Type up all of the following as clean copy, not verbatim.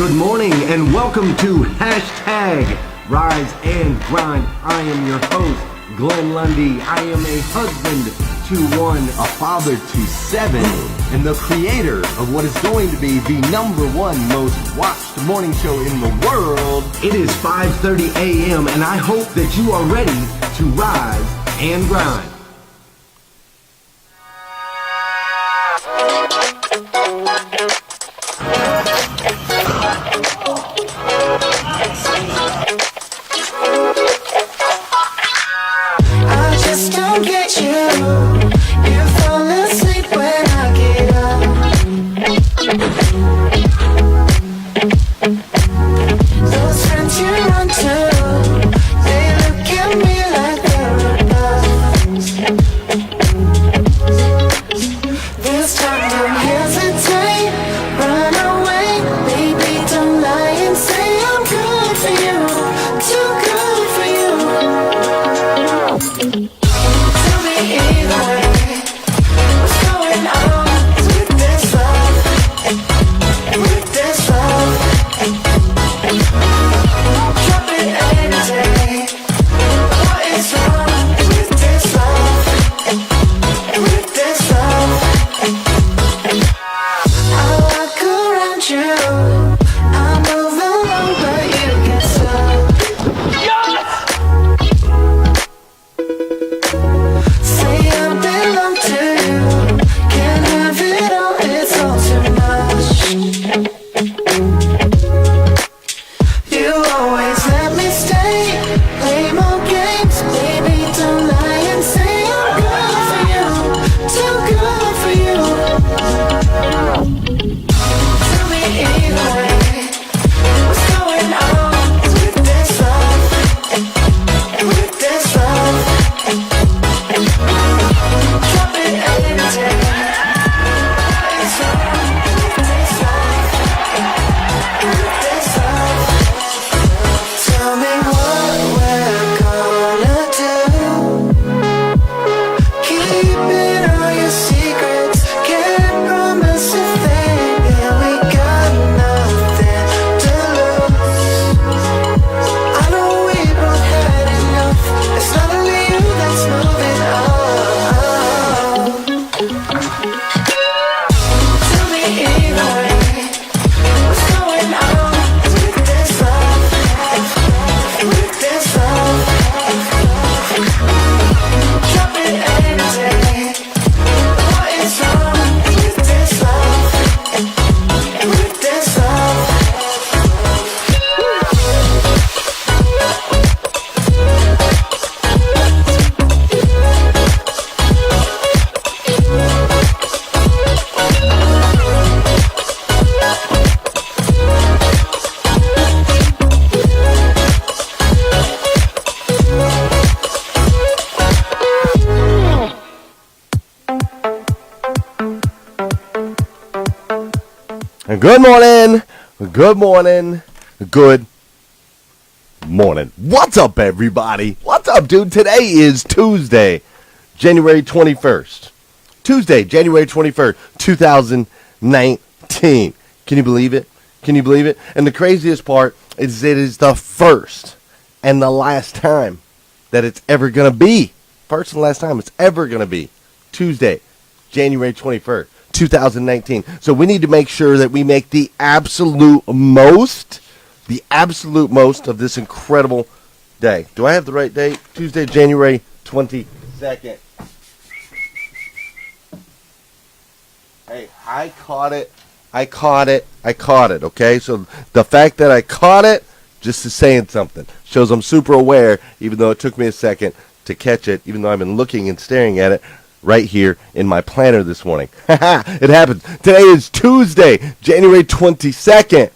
Good morning and welcome to hashtag Rise and Grind. I am your host, Glenn Lundy. I am a husband to one, a father to seven, and the creator of what is going to be the #1 most watched morning show in the world. It is 5:30 a.m. and I hope that you are ready to rise and grind. I just don't get you. You fall asleep when I get up. Those friends you run to, they look at me like they're above. This time don't hesitate, run away. Baby, don't lie and say I'm good for you, too good for you. Tell me either way, what's going on with this love, with this love. Drop it any day. What is wrong with this love, with this love? I walk around you, I move along but you get stuck. Say I belong to you, can't have it all, it's all too much. You always let me stay, play more games, baby, don't lie and say I'm good for you, too good for you. Tell me either way, what's going on with this love, with this love. Drop it any day. What is wrong with this love, with this love? Tell me what we're gonna do. Keeping all your secrets, can't promise a thing. Yeah, we got nothing to lose. I know we both had enough. It's not only you that's moving on. Tell me either way, what's going on with this love, with this love. Drop it any day. What is wrong with this love, with this love? Good morning, good morning, good morning. What's up, everybody? What's up, dude? Today is Tuesday, January 21st. Tuesday, January 21st, 2019. Can you believe it? Can you believe it? And the craziest part is it is the first and the last time that it's ever going to be. First and last time it's ever going to be. Tuesday, January 21st. 2019. So we need to make sure that we make the absolute most of this incredible day. Do I have the right date? Tuesday, January 22nd. Hey, I caught it, okay? So the fact that I caught it just is saying something. Shows I'm super aware, even though it took me a second to catch it, even though I've been looking and staring at it right here in my planner this morning. It happens. Today is Tuesday, January 22nd.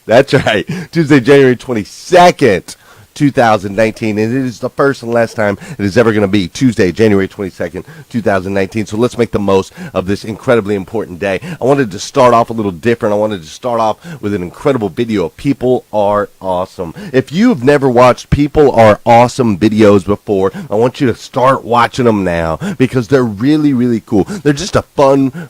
That's right. Tuesday, January 22nd, 2019, and it is the first and last time it is ever going to be Tuesday, January 22nd, 2019. So let's make the most of this incredibly important day. I wanted to start off a little different. I wanted to start off with an incredible video of People Are Awesome. If you've never watched People Are Awesome videos before, I want you to start watching them now because they're really, really cool. They're just a fun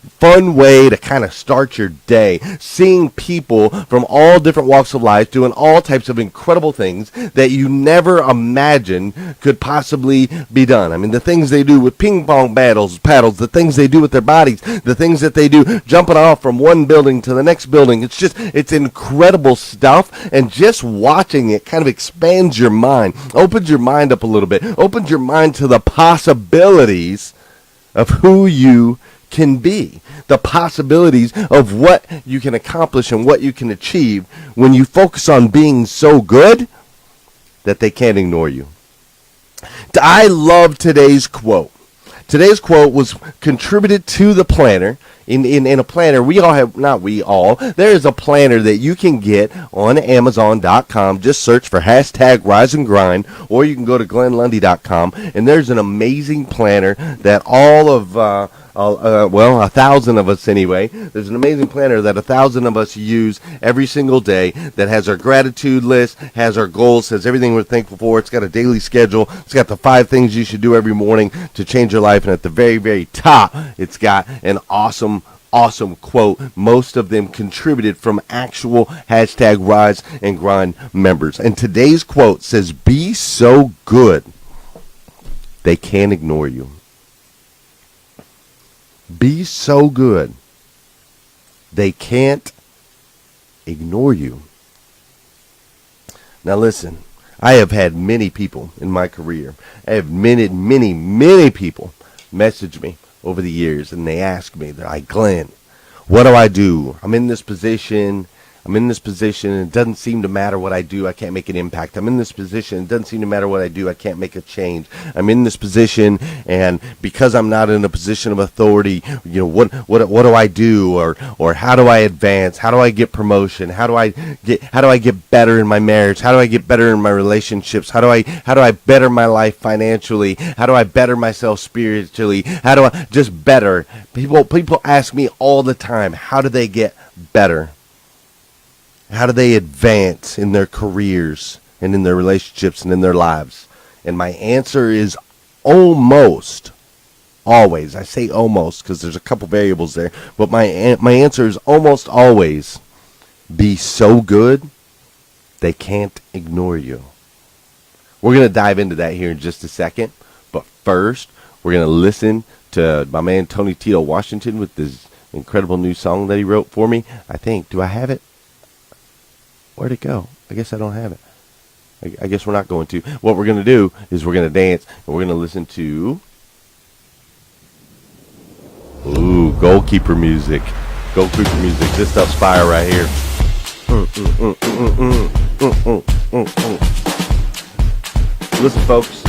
way to kind of start your day. Seeing people from all different walks of life doing all types of incredible things that you never imagined could possibly be done. I mean, the things they do with ping pong paddles, the things they do with their bodies, the things that they do jumping off from one building to the next building. It's incredible stuff, and just watching it kind of expands your mind, opens your mind up a little bit, opens your mind to the possibilities of who you can be, the possibilities of what you can accomplish and what you can achieve when you focus on being so good that they can't ignore you. I love today's quote. Today's quote was contributed to the planner. In a planner, there is a planner that you can get on Amazon.com. Just search for hashtag Rise and Grind, or you can go to GlennLundy.com, and there's an amazing planner that all of 1,000 of us anyway. There's an amazing planner that 1,000 of us use every single day that has our gratitude list, has our goals, has everything we're thankful for. It's got a daily schedule. It's got the 5 things you should do every morning to change your life. And at the very, very top, it's got an awesome quote. Most of them contributed from actual hashtag Rise and Grind members. And today's quote says, "Be so good, they can't ignore you." Be so good, they can't ignore you. Now listen, I have had many people in my career. I have many people message me over the years, and they ask me, they're like, "Glenn, what do I do? I'm in this position, and it doesn't seem to matter what I do. I can't make an impact. I'm in this position. It doesn't seem to matter what I do. I can't make a change. I'm in this position, and because I'm not in a position of authority, what do I do? Or how do I advance? How do I get promotion? How do I get better in my marriage? How do I get better in my relationships? How do I better my life financially? How do I better myself spiritually? How do I just better?" People ask me all the time, how do they get better? How do they advance in their careers and in their relationships and in their lives? And my answer is almost always. I say almost because there's a couple variables there. But my answer is almost always, be so good, they can't ignore you. We're going to dive into that here in just a second. But first, we're going to listen to my man Tony Tito Washington with this incredible new song that he wrote for me. I think. Do I have it? Where'd it go? I guess I don't have it. I guess we're not going to. What we're going to do is we're going to dance, and we're going to listen to goalkeeper music. Goalkeeper music. This stuff's fire right here. Listen, folks.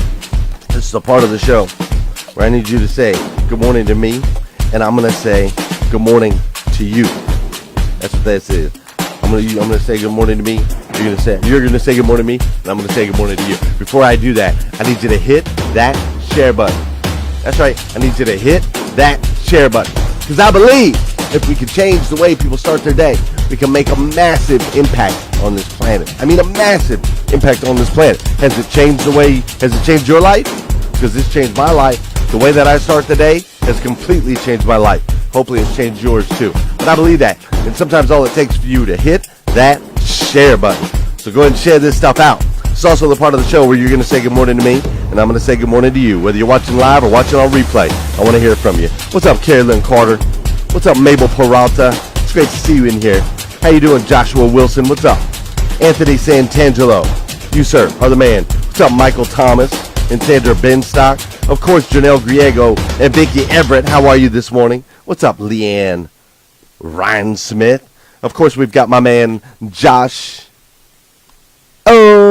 This is a part of the show where I need you to say good morning to me, and I'm going to say good morning to you. That's what this is. I'm gonna say good morning to me. You're gonna say good morning to me, and I'm gonna say good morning to you. Before I do that, I need you to hit that share button. That's right. I need you to hit that share button, because I believe if we can change the way people start their day, we can make a massive impact on this planet. I mean, a massive impact on this planet. Has it changed your life? Because it's changed my life. The way that I start the day has completely changed my life. Hopefully it's changed yours too. But I believe that. And sometimes all it takes for you to hit that share button. So go ahead and share this stuff out. It's also the part of the show where you're going to say good morning to me, and I'm going to say good morning to you. Whether you're watching live or watching on replay, I want to hear from you. What's up, Carolyn Carter? What's up, Mabel Peralta? It's great to see you in here. How you doing, Joshua Wilson? What's up? Anthony Santangelo. You, sir, are the man. What's up, Michael Thomas and Sandra Benstock? Of course, Janelle Griego and Vicky Everett. How are you this morning? What's up, Leanne Ryan Smith? Of course, we've got my man, Josh. Oh,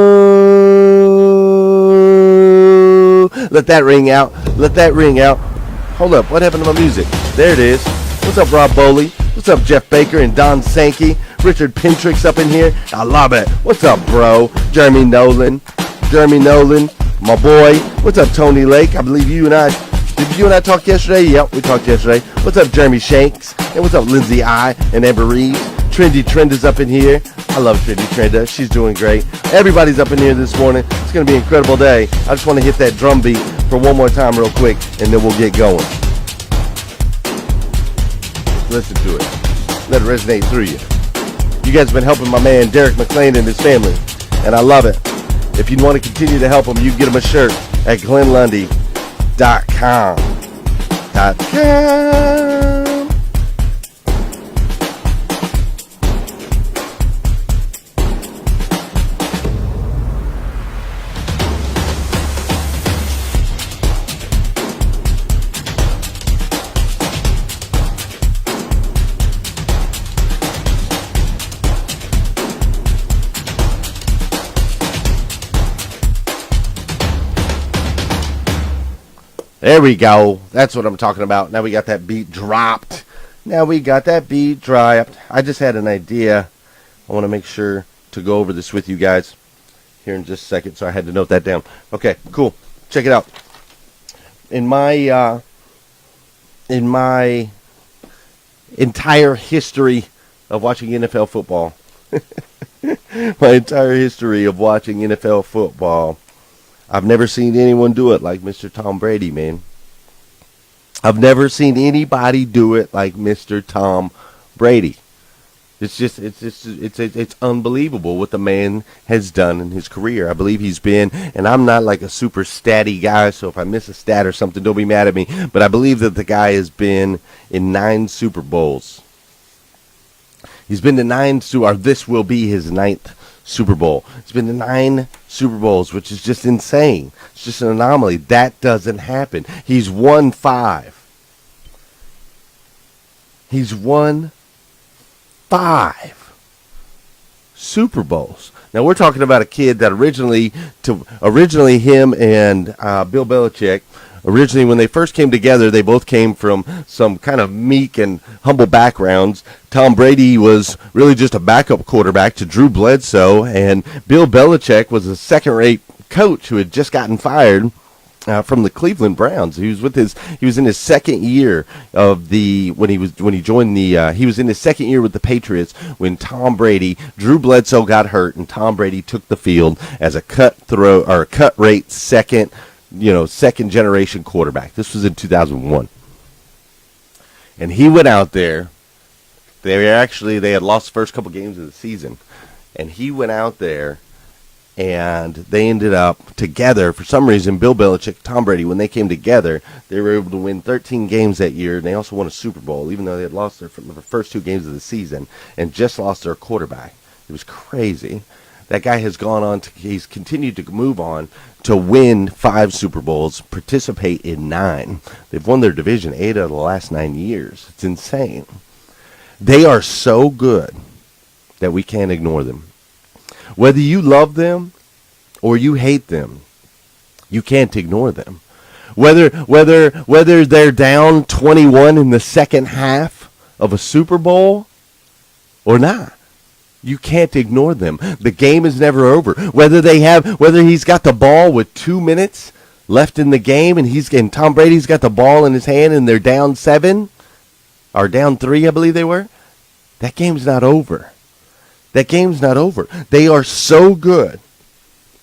let that ring out. Let that ring out. Hold up. What happened to my music? There it is. What's up, Rob Bowley? What's up, Jeff Baker and Don Sankey? Richard Pintrix up in here. I love it. What's up, bro? Jeremy Nolan. Jeremy Nolan, my boy. What's up, Tony Lake? I believe did you and I talk yesterday? Yep, we talked yesterday. What's up, Jeremy Shanks? And what's up, Lindsay I and Amber Reeves? Trendy Trend is up in here. I love Trendy Trenda. She's doing great. Everybody's up in here this morning. It's going to be an incredible day. I just want to hit that drum beat for one more time real quick, and then we'll get going. Listen to it. Let it resonate through you. You guys have been helping my man Derek McLean and his family, and I love it. If you want to continue to help him, you can get him a shirt at GlennLundy.com. There we go. That's what I'm talking about. Now we got that beat dropped. I just had an idea. I want to make sure to go over this with you guys here in just a second, so I had to note that down. Okay, cool. Check it out. In my entire history of watching NFL football, I've never seen anyone do it like Mr. Tom Brady, man. I've never seen anybody do it like Mr. Tom Brady. It's unbelievable what the man has done in his career. I believe he's been, and I'm not like a super statty guy, so if I miss a stat or something, don't be mad at me. But I believe that the guy has been in 9 Super Bowls. He's been to 9, or this will be his 9th Super Bowl. It's been to 9 Super Bowls, which is just insane. It's just an anomaly. That doesn't happen. He's won 5. He's won 5 Super Bowls. Now we're talking about a kid that originally him and Bill Belichick, originally when they first came together, they both came from some kind of meek and humble backgrounds. Tom Brady was really just a backup quarterback to Drew Bledsoe, and Bill Belichick was a second-rate coach who had just gotten fired from the Cleveland Browns. He was in his second year of he was in his second year with the Patriots when Drew Bledsoe got hurt, and Tom Brady took the field as a cut rate second generation quarterback. This was in 2001. And he went out there. They had lost the first couple games of the season. And he went out there and they ended up together. For some reason, Bill Belichick, Tom Brady, when they came together, they were able to win 13 games that year, and they also won a Super Bowl, even though they had lost their first 2 games of the season and just lost their quarterback. It was crazy. That guy has he's continued to move on to win 5 Super Bowls, participate in 9. They've won their division 8 out of the last 9 years. It's insane. They are so good that we can't ignore them. Whether you love them or you hate them, you can't ignore them. Whether they're down 21 in the second half of a Super Bowl or not, you can't ignore them. The game is never over. Whether he's got the ball with 2 minutes left in the game and Tom Brady's got the ball in his hand and they're down 7 or down 3, I believe they were. That game's not over. That game's not over. They are so good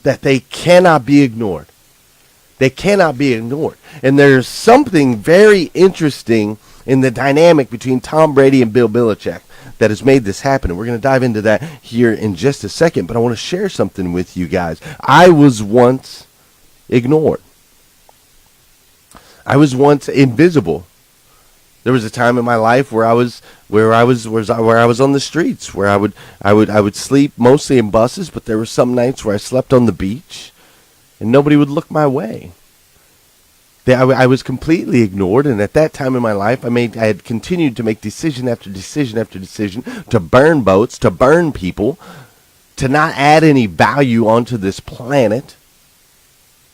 that they cannot be ignored. They cannot be ignored. And there's something very interesting in the dynamic between Tom Brady and Bill Belichick that has made this happen. And we're going to dive into that here in just a second. But I want to share something with you guys. I was once ignored. I was once invisible. There was a time in my life where I was on the streets, where I would sleep mostly in buses, but there were some nights where I slept on the beach, and nobody would look my way. I was completely ignored, and at that time in my life, I had continued to make decision after decision after decision to burn boats, to burn people, to not add any value onto this planet,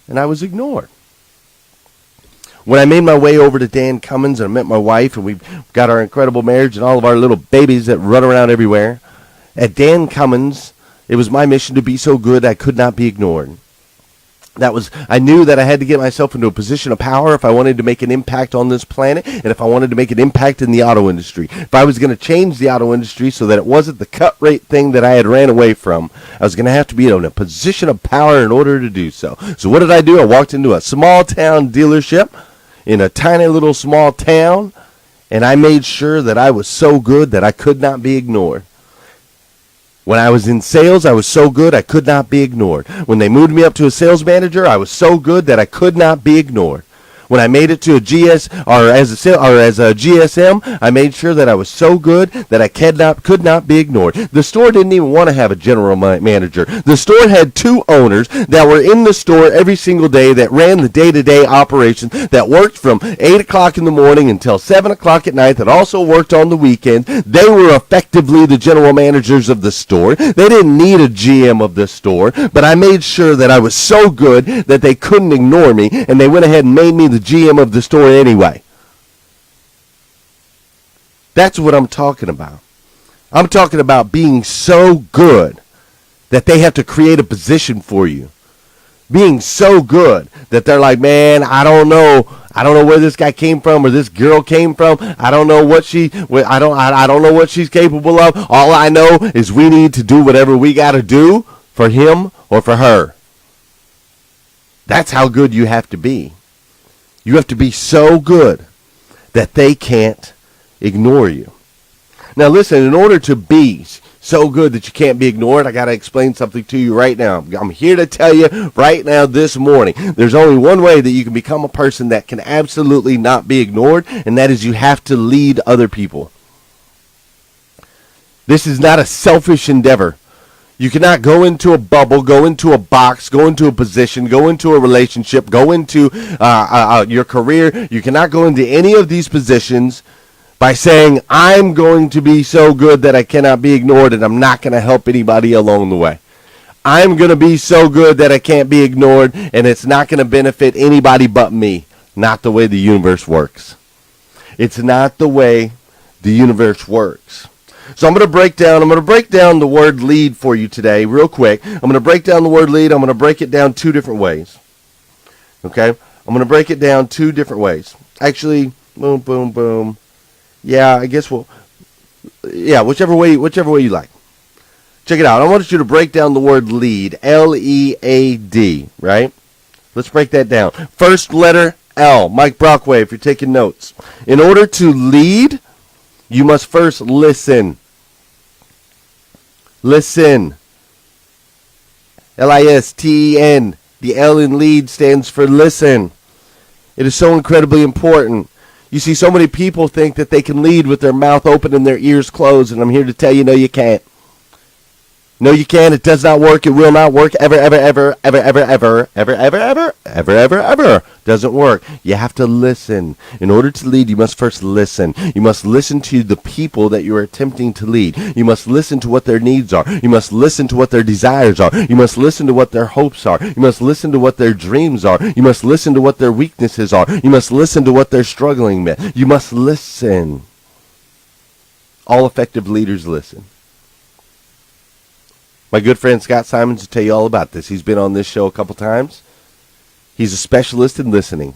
and I was ignored. When I made my way over to Dan Cummins and I met my wife and we got our incredible marriage and all of our little babies that run around everywhere, at Dan Cummins, it was my mission to be so good I could not be ignored. I knew that I had to get myself into a position of power if I wanted to make an impact on this planet, and if I wanted to make an impact in the auto industry. If I was going to change the auto industry so that it wasn't the cut rate thing that I had ran away from, I was going to have to be in a position of power in order to do so. So what did I do? I walked into a small town dealership in a tiny little small town, and I made sure that I was so good that I could not be ignored. When I was in sales, I was so good I could not be ignored. When they moved me up to a sales manager, I was so good that I could not be ignored. When I made it to a as a GSM, I made sure that I was so good that I could not be ignored. The store didn't even want to have a general manager. The store had 2 owners that were in the store every single day that ran the day-to-day operations, that worked from 8 o'clock in the morning until 7 o'clock at night, that also worked on the weekend. They were effectively the general managers of the store. They didn't need a GM of the store, but I made sure that I was so good that they couldn't ignore me, and they went ahead and made me the GM of the store anyway. That's what I'm talking about. I'm talking about being so good that they have to create a position for you. Being so good that they're like, man, I don't know where this guy came from or this girl came from. I don't know what I don't know what she's capable of. All I know is we need to do whatever we got to do for him or for her. That's how good you have to be. You have to be so good that they can't ignore you. Now listen, in order to be so good that you can't be ignored, I got to explain something to you right now. I'm here to tell you right now this morning, there's only one way that you can become a person that can absolutely not be ignored, and that is you have to lead other people. This is not a selfish endeavor. You cannot go into a bubble, go into a box, go into a position, go into a relationship, go into your career. You cannot go into any of these positions by saying, I'm going to be so good that I cannot be ignored and I'm not going to help anybody along the way. I'm going to be so good that I can't be ignored and it's not going to benefit anybody but me. Not the way the universe works. It's not the way the universe works. So I'm going to break down the word lead for you today real quick. I'm going to break down the word lead. I'm going to break it down 2 different ways. Okay? I'm going to break it down 2 different ways. Actually, boom, boom, boom. Yeah, I guess whichever way you like. Check it out. I want you to break down the word lead, L-E-A-D, right? Let's break that down. First letter L, Mike Brockway, if you're taking notes. In order to lead, you must first listen. Listen. L-I-S-T-E-N. The L in lead stands for listen. It is so incredibly important. You see, so many people think that they can lead with their mouth open and their ears closed, and I'm here to tell you, no, you can't. No, you can't. It does not work. It will not work ever, ever, ever, ever, ever, ever, ever, ever, ever, ever, ever, ever. Doesn't work. You have to listen. In order to lead, you must first listen. You must listen to the people that you are attempting to lead. You must listen to what their needs are. You must listen to what their desires are. You must listen to what their hopes are. You must listen to what their dreams are. You must listen to what their weaknesses are. You must listen to what they're struggling with. You must listen. All effective leaders listen. My good friend Scott Simons will tell you all about this. He's been on this show a couple times. He's a specialist in listening.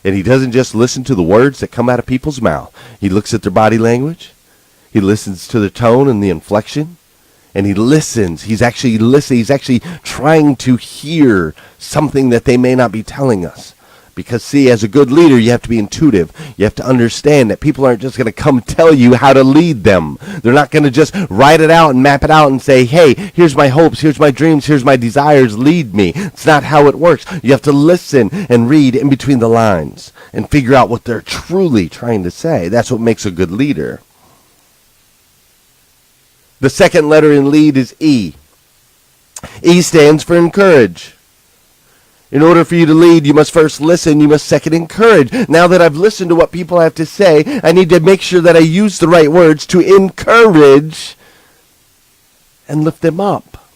And he doesn't just listen to the words that come out of people's mouth. He looks at their body language. He listens to the tone and the inflection. And he listens. He's actually listening. He's actually trying to hear something that they may not be telling us. Because, see, as a good leader, you have to be intuitive. You have to understand that people aren't just going to come tell you how to lead them. They're not going to just write it out and map it out and say, hey, here's my hopes, here's my dreams, here's my desires, lead me. It's not how it works. You have to listen and read in between the lines and figure out what they're truly trying to say. That's what makes a good leader. The second letter in lead is E. E stands for encourage. In order for you to lead, you must first listen. You must second encourage. Now that I've listened to what people have to say, I need to make sure that I use the right words to encourage and lift them up.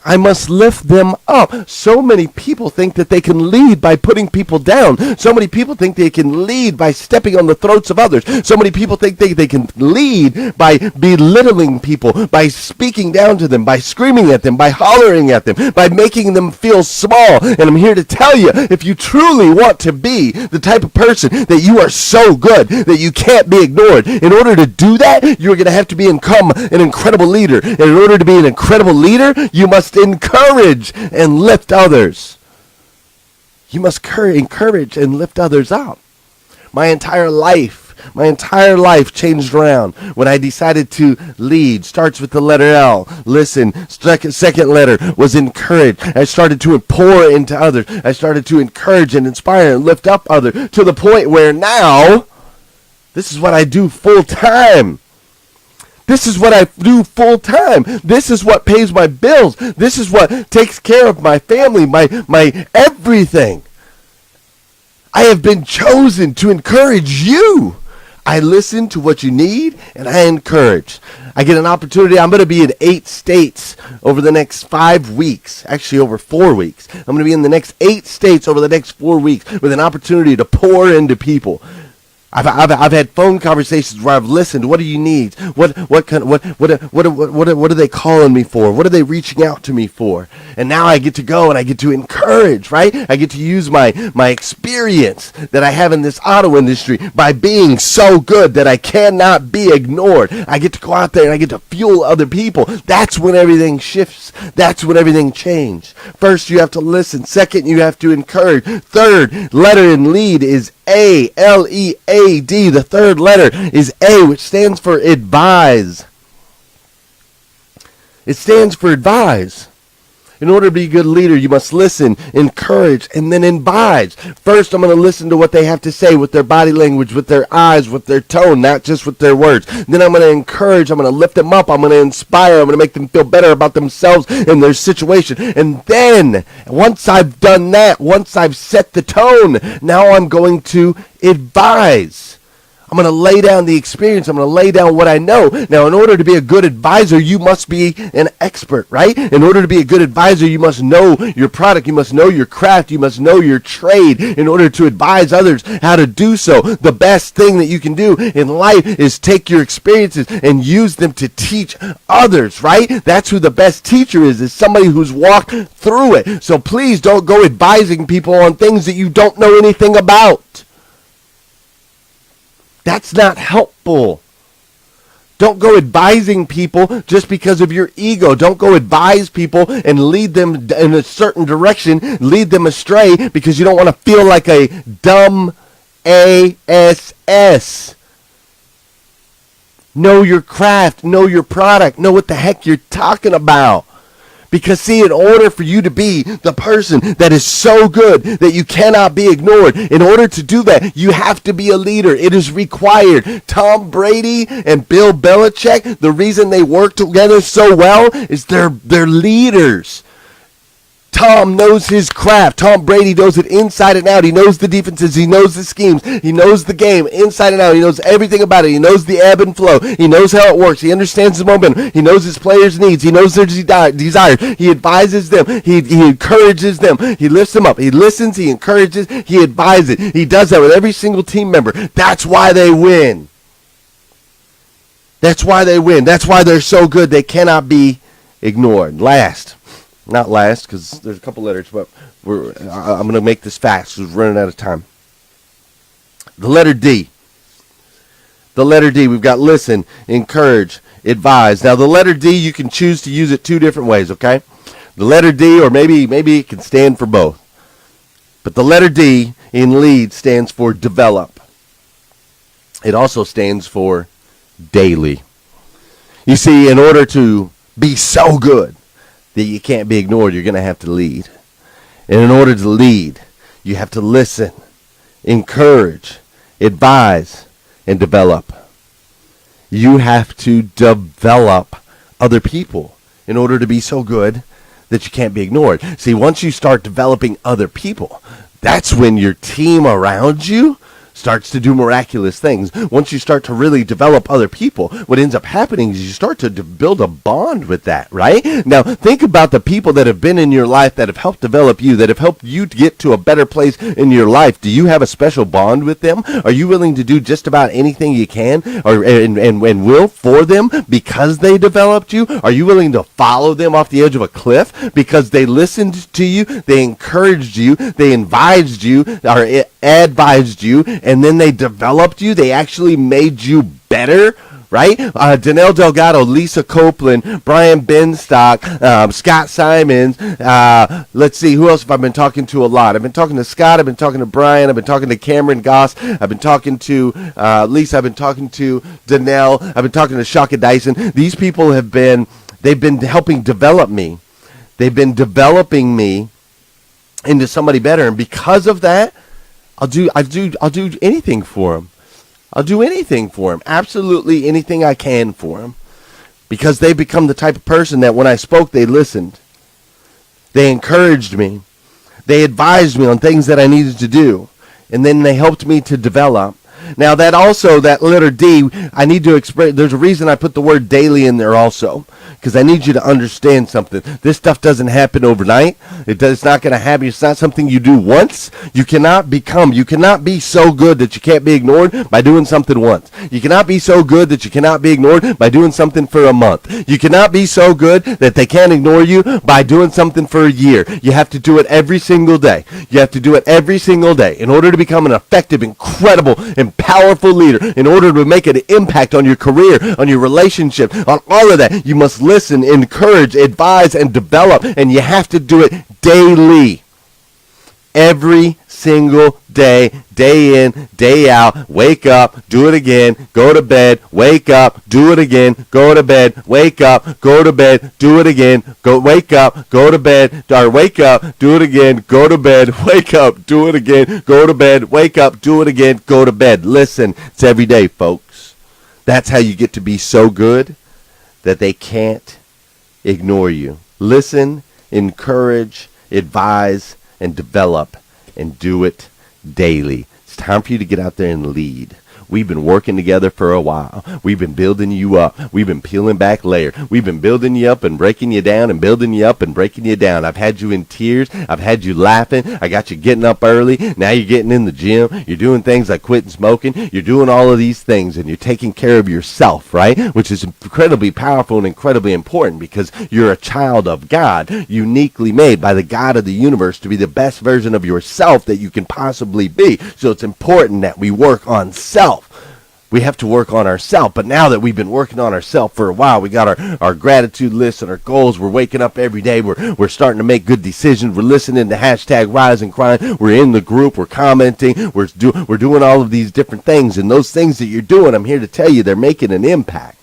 I must lift them up. So many people think that they can lead by putting people down. So many people think they can lead by stepping on the throats of others. So many people think they can lead by belittling people, by speaking down to them, by screaming at them, by hollering at them, by making them feel small. And I'm here to tell you, if you truly want to be the type of person that you are so good that you can't be ignored, in order to do that, you're going to have to become an incredible leader. And in order to be an incredible leader, you must encourage and lift others. You must encourage and lift others up. My entire life changed around when I decided to lead. Starts with the letter L. Listen. Second letter was encourage. I started to pour into others. I started to encourage and inspire and lift up others to the point where now this is what I do full time. This is what I do full time. This is what pays my bills. This is what takes care of my family, my everything. I have been chosen to encourage you. I listen to what you need, and I encourage. I get an opportunity. I'm going to be in 8 states over the next 5 weeks. Actually, over 4 weeks. I'm going to be in the next 8 states over the next 4 weeks with an opportunity to pour into people. I've had phone conversations where I've listened. What do you need? What are they calling me for? What are they reaching out to me for? And now I get to go and I get to encourage, right? I get to use my experience that I have in this auto industry by being so good that I cannot be ignored. I get to go out there and I get to fuel other people. That's when everything shifts. That's when everything changes. First, you have to listen. Second, you have to encourage. Third, letter in lead is A, L-E-A-D. The third letter is A, which stands for advise. It stands for advise. In order to be a good leader, you must listen, encourage, and then advise. First, I'm going to listen to what they have to say with their body language, with their eyes, with their tone, not just with their words. Then I'm going to encourage, I'm going to lift them up, I'm going to inspire, I'm going to make them feel better about themselves and their situation. And then, once I've done that, once I've set the tone, now I'm going to advise. I'm going to lay down the experience. I'm going to lay down what I know. Now, in order to be a good advisor, you must be an expert, right? In order to be a good advisor, you must know your product. You must know your craft. You must know your trade in order to advise others how to do so. The best thing that you can do in life is take your experiences and use them to teach others, right? That's who the best teacher is somebody who's walked through it. So please don't go advising people on things that you don't know anything about. That's not helpful. Don't go advising people just because of your ego. Don't go advise people and lead them in a certain direction, lead them astray because you don't want to feel like a dumb ass. Know your craft, know your product, know what the heck you're talking about. Because see, in order for you to be the person that is so good that you cannot be ignored, in order to do that, you have to be a leader. It is required. Tom Brady and Bill Belichick, the reason they work together so well is they're leaders. Tom knows his craft. Tom Brady knows it inside and out. He knows the defenses. He knows the schemes. He knows the game inside and out. He knows everything about it. He knows the ebb and flow. He knows how it works. He understands his momentum. He knows his players' needs. He knows their desires. He advises them. He encourages them. He lifts them up. He listens. He encourages. He advises. He does that with every single team member. That's why they win. That's why they win. That's why they're so good they cannot be ignored. Not last, because there's a couple letters, but I'm going to make this fast because we're running out of time. The letter D. The letter D, we've got listen, encourage, advise. Now, the letter D, you can choose to use it 2 different ways, okay? The letter D, or maybe it can stand for both. But the letter D in lead stands for develop. It also stands for daily. You see, in order to be so good that you can't be ignored, you're going to have to lead. And in order to lead, you have to listen, encourage, advise, and develop. You have to develop other people in order to be so good that you can't be ignored. See, once you start developing other people, that's when your team around you starts to do miraculous things. Once you start to really develop other people, what ends up happening is you start to build a bond with that, right? Now, think about the people that have been in your life that have helped develop you, that have helped you to get to a better place in your life. Do you have a special bond with them? Are you willing to do just about anything you can and will for them because they developed you? Are you willing to follow them off the edge of a cliff because they listened to you, they encouraged you, they advised you, or advised you, and then they developed you? They actually made you better, right? Danelle Delgado, Lisa Copeland, Brian Benstock, Scott Simons. Let's see, who else have I been talking to a lot? I've been talking to Scott, I've been talking to Brian, I've been talking to Cameron Goss, I've been talking to Lisa, I've been talking to Danelle, I've been talking to Shaka Dyson. These people they've been helping develop me. They've been developing me into somebody better, and because of that, I'll do anything for them. I'll do anything for them. Absolutely anything I can for them. Because they become the type of person that when I spoke, they listened. They encouraged me. They advised me on things that I needed to do. And then they helped me to develop. Now that letter D, I need to express, there's a reason I put the word daily in there also. Because I need you to understand something. This stuff doesn't happen overnight. It's not going to happen. It's not something you do once. You cannot be so good that you can't be ignored by doing something once. You cannot be so good that you cannot be ignored by doing something for a month. You cannot be so good that they can't ignore you by doing something for a year. You have to do it every single day. You have to do it every single day in order to become an effective, incredible, and powerful leader. In order to make an impact on your career, on your relationship, on all of that, you must listen, encourage, advise, and develop, and you have to do it daily. Every single day, day in, day out. Wake up, do it again, go to bed, wake up, do it again, go to bed, wake up, go to bed, do it again, wake up, go to bed, or wake up, do it again, go to bed, wake up, do it again, go to bed, wake up, do it again, go to bed. Listen, it's every day, folks. That's how you get to be so good that they can't ignore you. Listen, encourage, advise, and develop, and do it daily. It's time for you to get out there and lead. We've been working together for a while. We've been building you up. We've been peeling back layers. We've been building you up and breaking you down and building you up and breaking you down. I've had you in tears. I've had you laughing. I got you getting up early. Now you're getting in the gym. You're doing things like quitting smoking. You're doing all of these things, and you're taking care of yourself, right? Which is incredibly powerful and incredibly important because you're a child of God, uniquely made by the God of the universe to be the best version of yourself that you can possibly be. So it's important that we work on self. We have to work on ourselves. But now that we've been working on ourselves for a while, we got our gratitude lists and our goals. We're waking up every day. We're starting to make good decisions. We're listening to hashtag Rise and Grind. We're in the group. We're commenting. We're doing all of these different things. And those things that you're doing, I'm here to tell you, they're making an impact.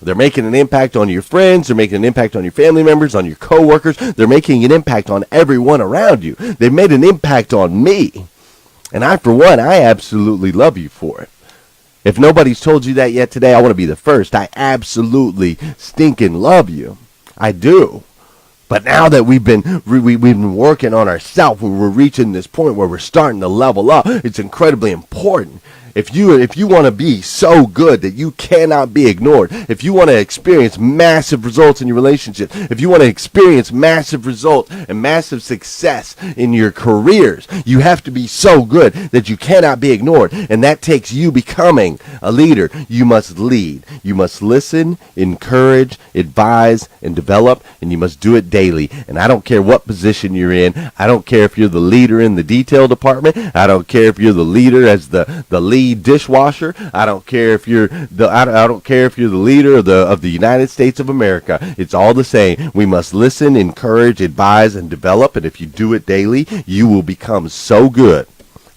They're making an impact on your friends. They're making an impact on your family members, on your coworkers. They're making an impact on everyone around you. They've made an impact on me. And I, for one, I absolutely love you for it. If nobody's told you that yet today, I want to be the first. I absolutely stinking love you. I do. But now that we've been working on ourselves, we're reaching this point where we're starting to level up. It's incredibly important. If you want to be so good that you cannot be ignored, if you want to experience massive results in your relationship, if you want to experience massive results and massive success in your careers, you have to be so good that you cannot be ignored. And that takes you becoming a leader. You must lead. You must listen, encourage, advise, and develop, and you must do it daily. And I don't care what position you're in. I don't care if you're the leader in the detail department. I don't care if you're the leader as the lead dishwasher. I don't care if you're the leader of the United States of America. It's all the same. We must listen, encourage, advise, and develop. And if you do it daily, you will become so good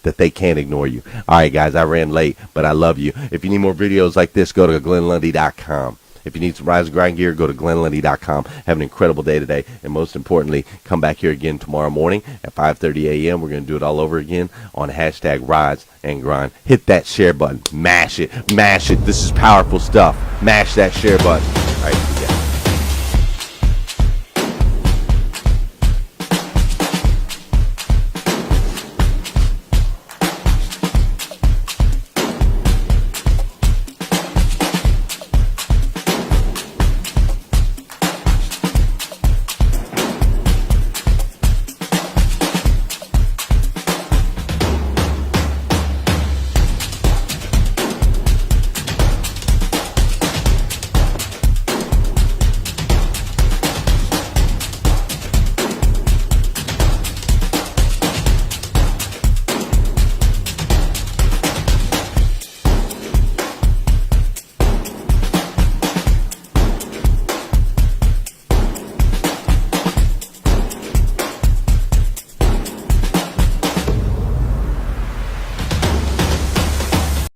that they can't ignore you. All right, guys, I ran late, but I love you. If you need more videos like this, go to GlennLundy.com. If you need some Rise and Grind gear, go to GlennLundy.com. Have an incredible day today. And most importantly, come back here again tomorrow morning at 5:30 a.m. We're going to do it all over again on hashtag Rise and Grind. Hit that share button. Mash it. Mash it. This is powerful stuff. Mash that share button. All right.